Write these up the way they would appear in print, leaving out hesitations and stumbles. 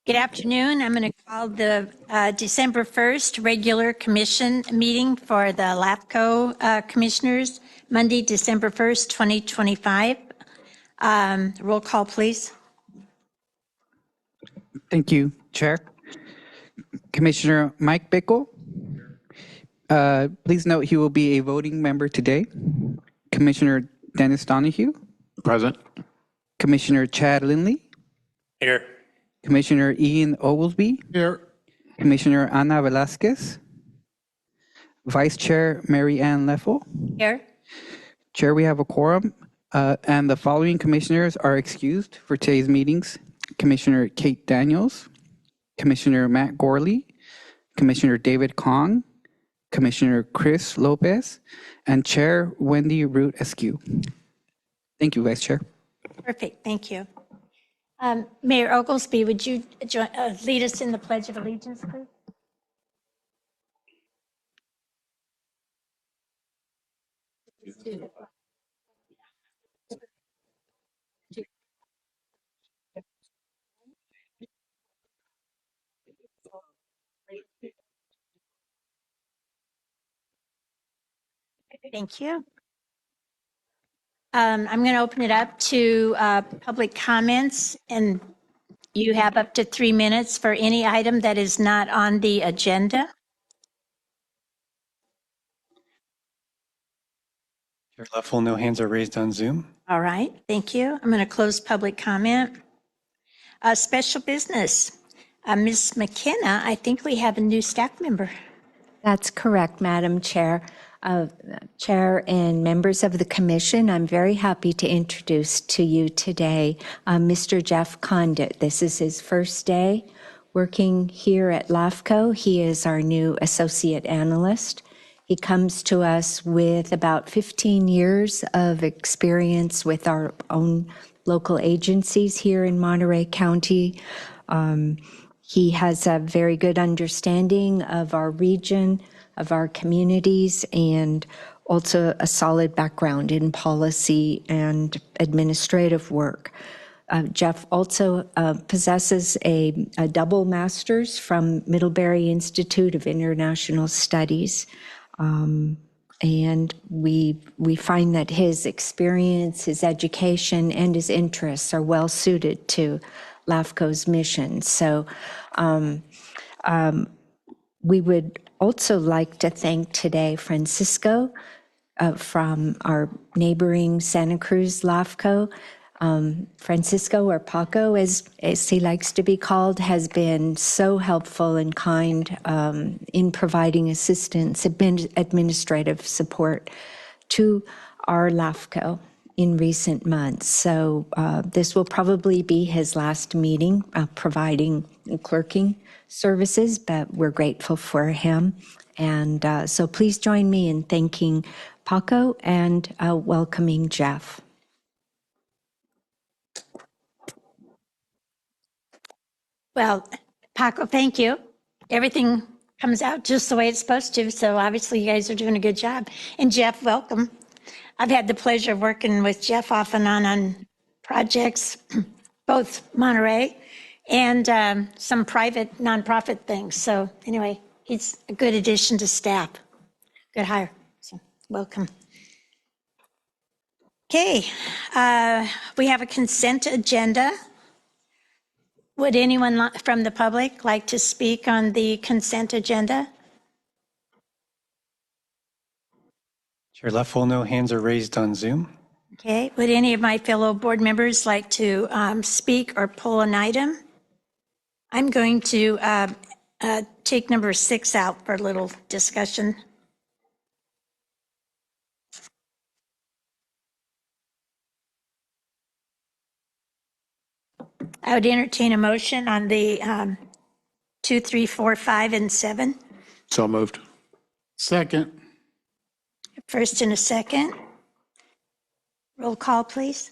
Good afternoon. I'm going to call the December 1st regular commission meeting for the LAFCO commissioners, Monday, December 1st, 2025. Roll call, please. Thank you, Chair. Commissioner Mike Bickle. Please note he will be a voting member today. Commissioner Dennis Donahue. Present. Commissioner Chad Lindley. Here. Commissioner Ian Oglesby. Here. Commissioner Ana Velasquez. Vice Chair Mary Ann Leffel. Here. Chair, we have a quorum, and the following commissioners are excused for today's meetings. Commissioner Kate Daniels, Commissioner Matt Gorley, Commissioner David Kong, Commissioner Chris Lopez, and Chair Wendy Root Askew. Thank you, Vice Chair. Perfect. Thank you. Mayor Oglesby, would you lead us in the Pledge of Allegiance, please? Thank you. I'm going to open it up to public comments, and you have up to 3 minutes for any item that is not on the agenda. Chair Leffel, no hands are raised on Zoom. All right, thank you. I'm going to close public comment. Special business. Ms. McKenna, I think we have a new staff member. That's correct, Madam Chair. Chair and members of the commission, I'm very happy to introduce to you today Mr. Jeff Condit. This is his first day working here at LAFCO. He is our new associate analyst. He comes to us with about 15 years of experience with our own local agencies here in Monterey County. He has a very good understanding of our region, of our communities, and also a solid background in policy and administrative work. Jeff also possesses a double master's from Middlebury Institute of International Studies. And we find that his experience, his education, and his interests are well suited to LAFCO's mission. So we would also like to thank today Francisco from our neighboring Santa Cruz LAFCO. Francisco, or Paco as he likes to be called, has been so helpful and kind in providing assistance, administrative support to our LAFCO in recent months. So this will probably be his last meeting providing clerking services, but we're grateful for him. And so please join me in thanking Paco and welcoming Jeff. Well, Paco, thank you. Everything comes out just the way it's supposed to, so obviously you guys are doing a good job. And Jeff, welcome. I've had the pleasure of working with Jeff off and on projects, both Monterey and some private nonprofit things. So anyway, he's a good addition to staff. Good hire. So welcome. Okay, we have a consent agenda. Would anyone from the public like to speak on the consent agenda? Chair Leffel, no hands are raised on Zoom. Okay, would any of my fellow board members like to speak or pull an item? I'm going to take number 6 out for a little discussion. I would entertain a motion on the 2, 3, 4, 5, and 7. So moved. Second. First and a second. Roll call, please.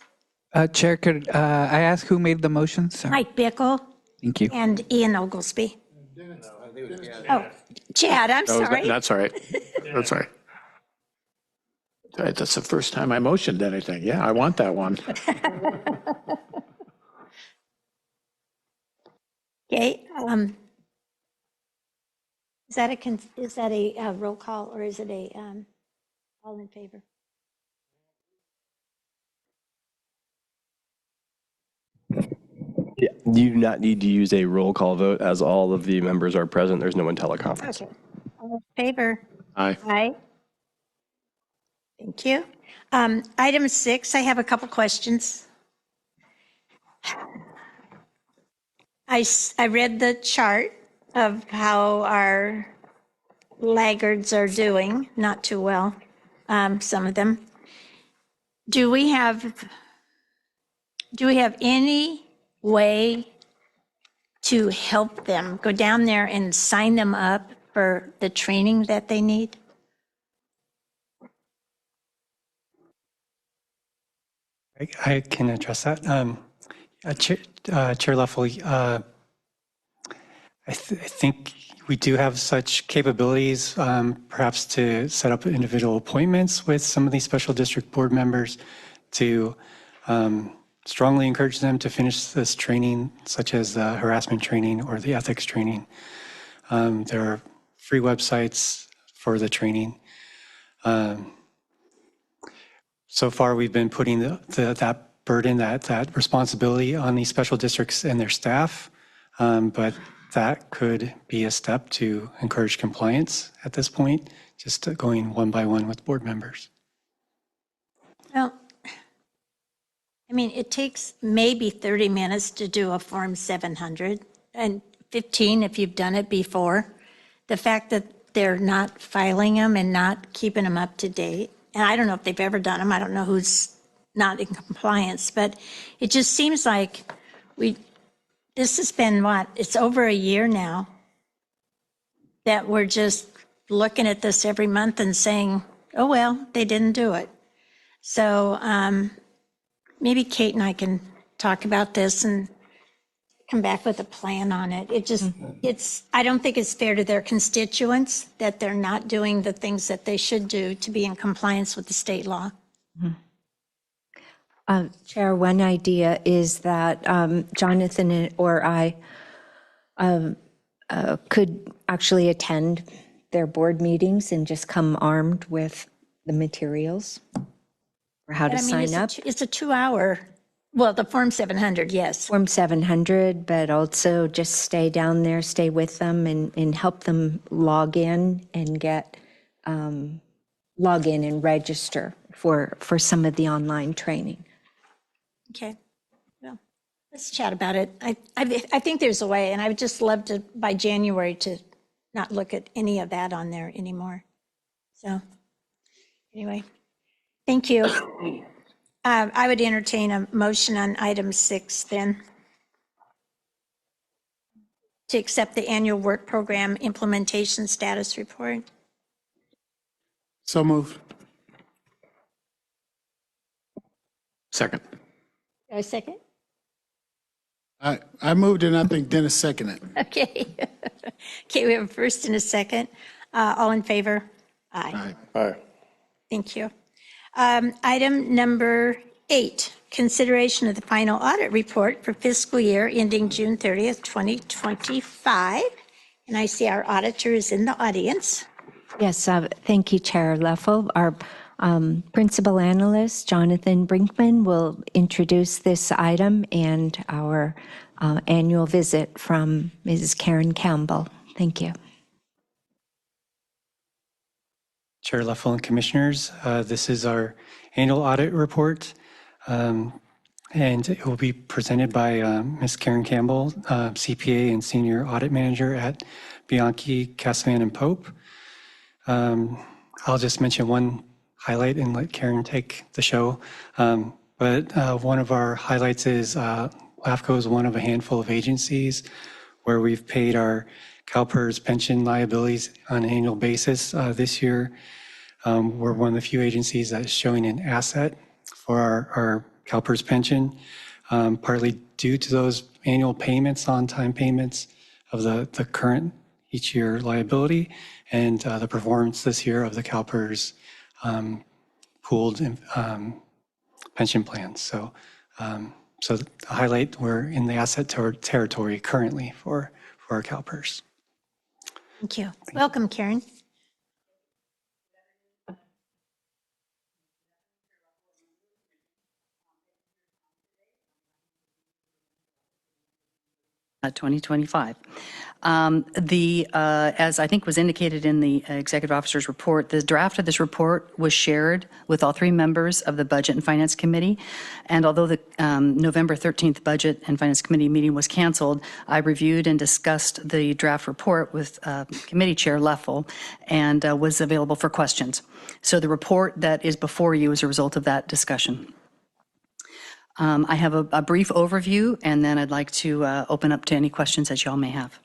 Chair, could I ask who made the motion? Sorry. Mike Bickle. Thank you. And Ian Oglesby. Oh, Chad, I'm sorry. That's all right. That's all right. That's the first time I motioned anything. Yeah, I want that one. Okay, is that a roll call or is it a all in favor? Yeah, you do not need to use a roll call vote as all of the members are present. There's no one teleconference. Okay, all in favor? Aye. Aye. Thank you. Item 6, I have a couple questions. I read the chart of how our laggards are doing, not too well, some of them. Do we have any way to help them go down there and sign them up for the training that they need? I can address that. Chair Leffel, I think we do have such capabilities, perhaps to set up individual appointments with some of these special district board members to strongly encourage them to finish this training, such as the harassment training or the ethics training. There are free websites for the training. So far, we've been putting that burden, that responsibility on these special districts and their staff, but that could be a step to encourage compliance at this point, just going one by one with board members. Well, I mean, it takes maybe 30 minutes to do a Form 700 and 15 if you've done it before. The fact that they're not filing them and not keeping them up to date, and I don't know if they've ever done them, I don't know who's not in compliance, but it just seems like this has been what, it's over a year now that we're just looking at this every month and saying, oh, well, they didn't do it. So maybe Kate and I can talk about this and come back with a plan on it. I don't think it's fair to their constituents that they're not doing the things that they should do to be in compliance with the state law. Chair, one idea is that Jonathan or I could actually attend their board meetings and just come armed with the materials for how to But I mean, sign up. it's a 2-hour, well, the Form 700, yes. Form 700, but also just stay down there, stay with them and help them log in and log in and register for some of the online training. Okay, well, let's chat about it. I think there's a way, and I would just love to, by January, to not look at any of that on there anymore. So, anyway, thank you. I would entertain a motion on item 6 then, to accept the annual work program implementation status report. So moved. Second. Do I second? I moved and I think Dennis seconded. Okay. Okay, we have a first and a second. All in favor? Aye. Aye. Thank you. Item number 8, consideration of the final audit report for fiscal year ending June 30th, 2025. And I see our auditor is in the audience. Yes, thank you, Chair Leffel. Our principal analyst, Jonathan Brinkman, will introduce this item and our annual visit from Mrs. Karen Campbell. Thank you. Chair Leffel and Commissioners, this is our annual audit report, and it will be presented by Ms. Karen Campbell, CPA and Senior Audit Manager at Bianchi, Casavan and Pope. I'll just mention one highlight and let Karen take the show. But one of our highlights is LAFCO is one of a handful of agencies where we've paid our CalPERS pension liabilities on an annual basis. This year, we're one of the few agencies that is showing an asset for our CalPERS pension, partly due to those annual payments, on-time payments of the current each year liability, and the performance this year of the CalPERS pooled pension plans. So So to highlight, we're in the asset territory currently for our CalPERS. Thank you. Welcome, Karen. Uh, 2025. As I think was indicated in the executive officer's report, the draft of this report was shared with all three members of the Budget and Finance Committee. And although the November 13th Budget and Finance Committee meeting was canceled, I reviewed and discussed the draft report with Committee Chair LAFCO and was available for questions. So the report that is before you is a result of that discussion. I have a brief overview, and then I'd like to open up to any questions that y'all may have.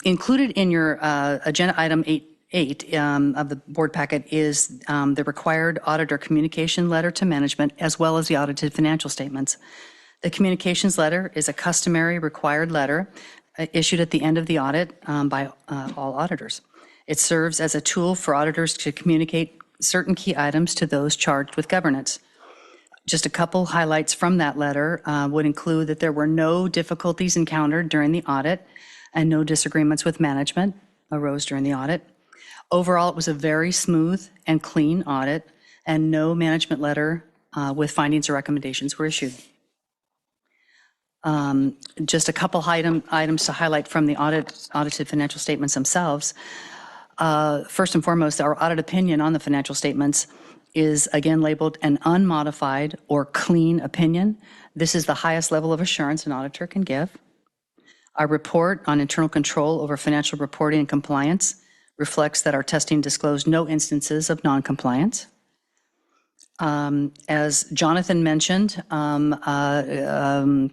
Included in your agenda item 8 of the board packet is the required auditor communication letter to management, as well as the audited financial statements. The communications letter is a customary required letter issued at the end of the audit by all auditors. It serves as a tool for auditors to communicate certain key items to those charged with governance. Just a couple highlights from that letter would include that there were no difficulties encountered during the audit and no disagreements with management arose during the audit. Overall, it was a very smooth and clean audit, and no management letter with findings or recommendations were issued. Just a couple items to highlight from the audited financial statements themselves. First and foremost, our audit opinion on the financial statements is again labeled an unmodified or clean opinion. This is the highest level of assurance an auditor can give. Our report on internal control over financial reporting and compliance reflects that our testing disclosed no instances of non-compliance. As Jonathan mentioned,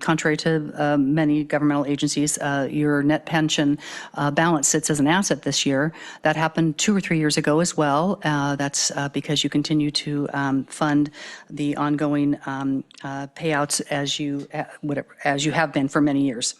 contrary to many governmental agencies, your net pension balance sits as an asset this year. That happened 2 or 3 years ago as well. That's because you continue to fund the ongoing payouts as you have been for many years.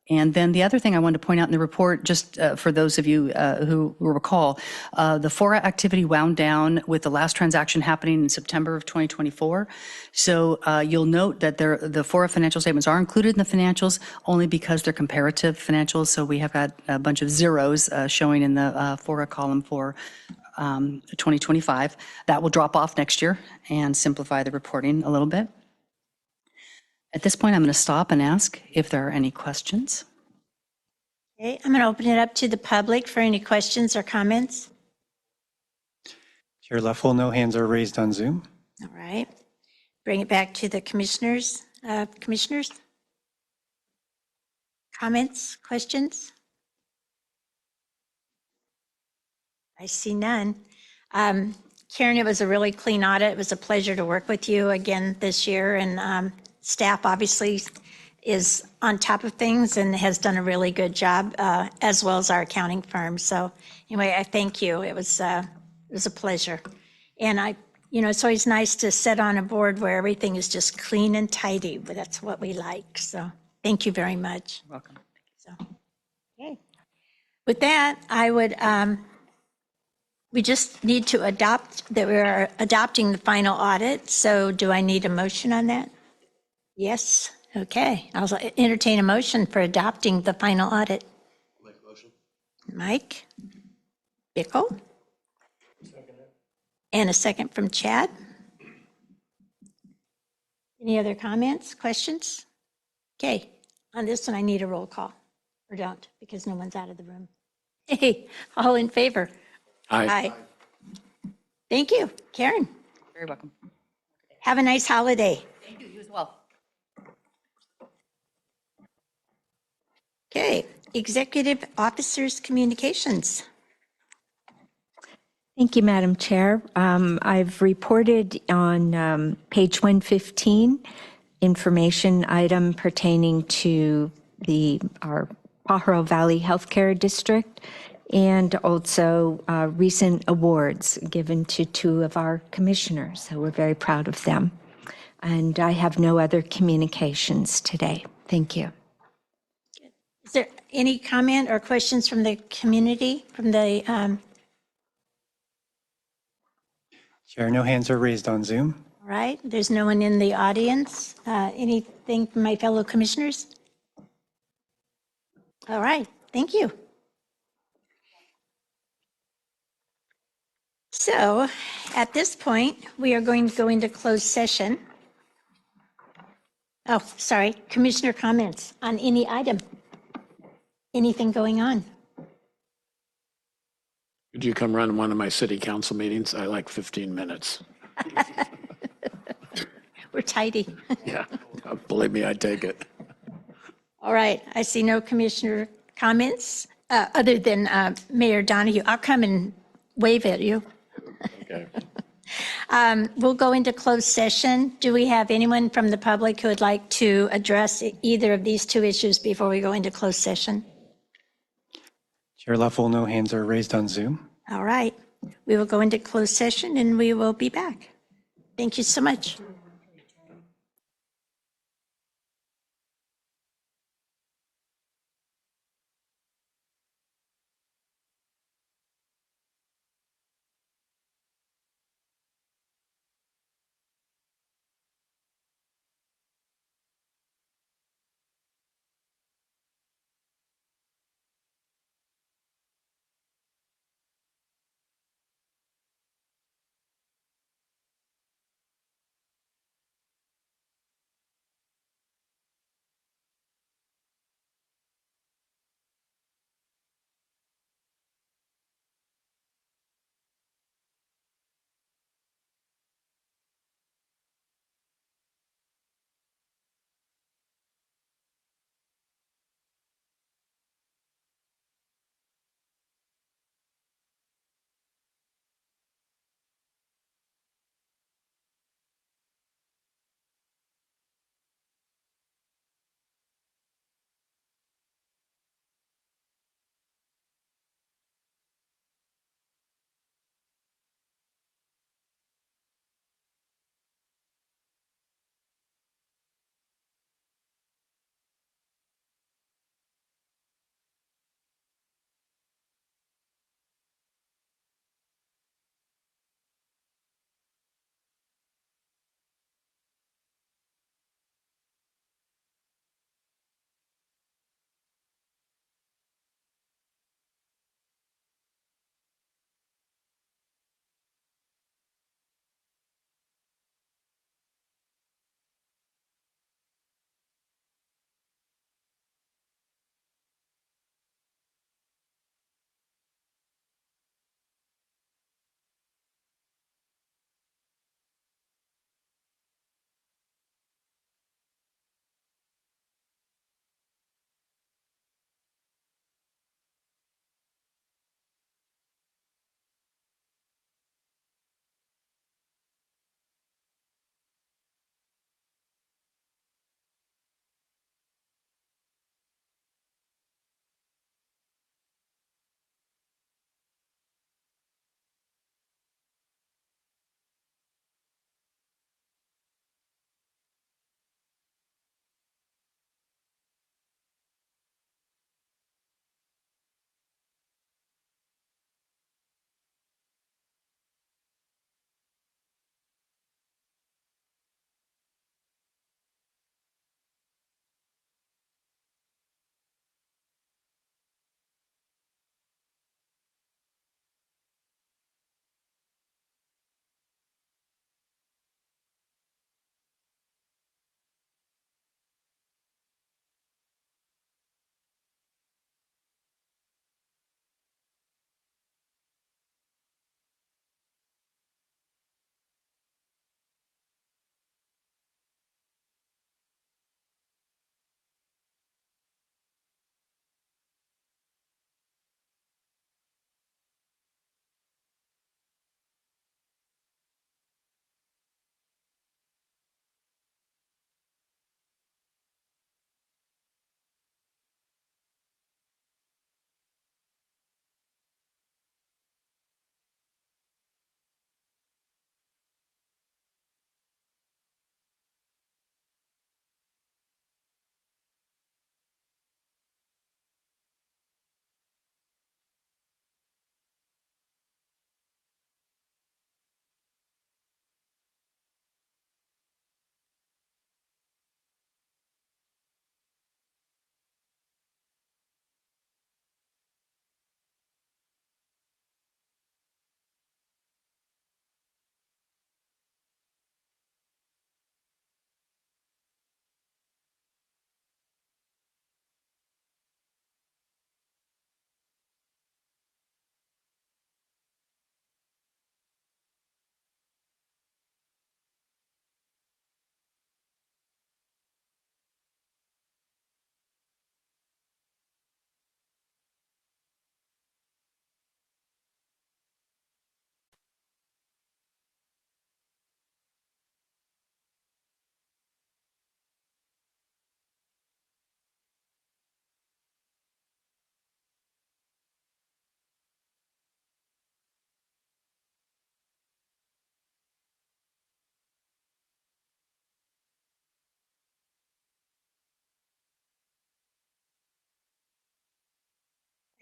And then the other thing I wanted to point out in the report, just for those of you who recall, the FORA activity wound down with the last transaction happening in September of 2024. So you'll note that the FORA financial statements are included in the financials only because they're comparative financials. So we have got a bunch of zeros showing in the FORA column for 2025. That will drop off next year and simplify the reporting a little bit. At this point, I'm going to stop and ask if there are any questions. Okay, I'm going to open it up to the public for any questions or comments. Chair Leffel, no hands are raised on Zoom. All right. Bring it back to the commissioners. Commissioners? Comments, questions? I see none. Karen, it was a really clean audit. It was a pleasure to work with you again this year, and staff obviously is on top of things and has done a really good job, as well as our accounting firm. So anyway, I thank you. It was a pleasure. And it's always nice to sit on a board where everything is just clean and tidy, but that's what we like. So thank you very much. You're welcome. So, okay. With that, I would, we just need to adopt that we're adopting the final audit. So do I need a motion on that? Yes. Okay. I'll entertain a motion for adopting the final audit. Make a motion. Mike? Bickle? And a second from Chad. Any other comments, questions? Okay. On this one, I need a roll call. Or don't, because no one's out of the room. Hey, all in favor? Aye. Thank you. Karen, Very welcome. have a nice holiday. Thank you. You as well. Okay, Executive Officers Communications. Thank you, Madam Chair. I've reported on page 115, information item pertaining to our Pajaro Valley Healthcare District, and also recent awards given to 2 of our commissioners. So we're very proud of them. And I have no other communications today. Thank you. Is there any comment or questions from the community, from the, Chair, no hands are raised on Zoom. All right, there's no one in the audience. Anything from my fellow commissioners? All right, thank you. So at this point, we are going to go into closed session. Oh, sorry, commissioner comments on any item? Anything going on? Could you come run one of my city council meetings? I like 15 minutes. We're tidy. Yeah, believe me, I'd take it. All right, I see no commissioner comments, other than Mayor Donahue. I'll come and wave at you. Okay. We'll go into closed session. Do we have anyone from the public who would like to address either of these two issues before we go into closed session? Chair Leffel, no hands are raised on Zoom. All right, we will go into closed session and we will be back. Thank you so much.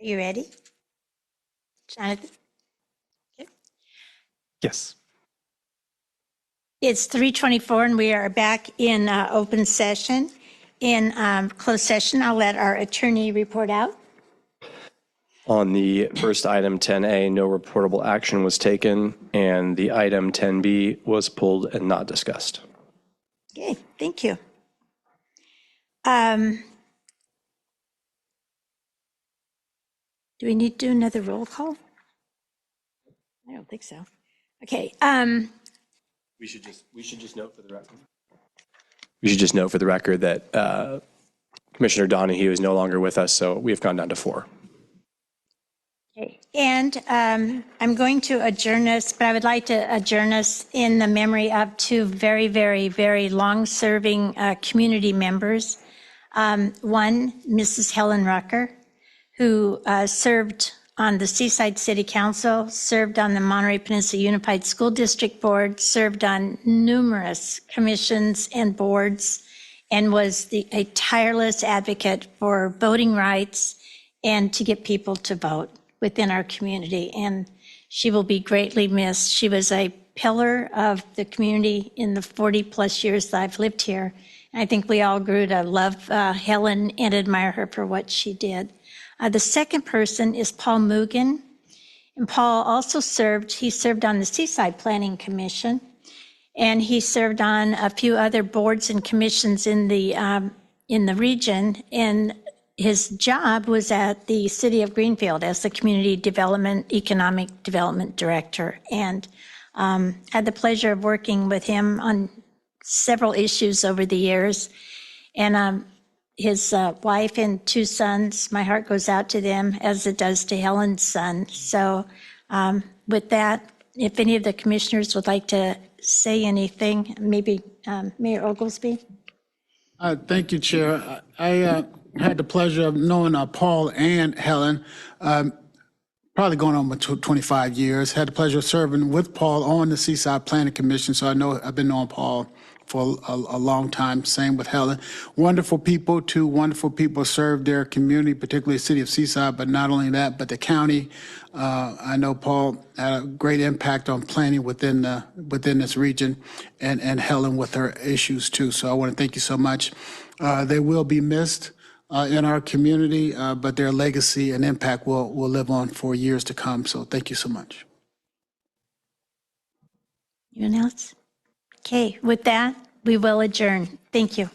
Are you ready? Jonathan? Yes. It's 3:24 and we are back in open session. In closed session, I'll let our attorney report out. On the first item, 10A, no reportable action was taken, and the item 10B was pulled and not discussed. Okay, thank you. Do we need to do another roll call? I don't think so. Okay, We should just note for the record. We should just note for the record that Commissioner Donahue is no longer with us, so we have gone down to 4. okay. And I'm going to adjourn us, but I would like to adjourn us in the memory of 2 very, very, very long-serving community members. One, Mrs. Helen Rucker, who served on the Seaside City Council, served on the Monterey Peninsula Unified School District Board, served on numerous commissions and boards, and was a tireless advocate for voting rights and to get people to vote within our community. And she will be greatly missed. She was a pillar of the community in the 40-plus years that I've lived here. And I think we all grew to love Helen and admire her for what she did. The second person is Paul Mugen. And Paul also served on the Seaside Planning Commission, and he served on a few other boards and commissions in the region. And his job was at the City of Greenfield as the Community Development, Economic Development Director. And had the pleasure of working with him on several issues over the years. And his wife and 2 sons, my heart goes out to them as it does to Helen's son. So with that, if any of the commissioners would like to say anything, maybe Mayor Oglesby? Thank you, Chair. I had the pleasure of knowing Paul and Helen, probably going on with 25 years. Had the pleasure of serving with Paul on the Seaside Planning Commission, so I've been knowing Paul for a long time. Same with Helen. Wonderful people, 2 wonderful people served their community, particularly the city of Seaside, but not only that, but the county. I know Paul had a great impact on planning within this region, and Helen with her issues too. So I want to thank you so much. They will be missed in our community, but their legacy and impact will live on for years to come. So thank you so much. Anyone else? Okay, with that, we will adjourn. Thank you.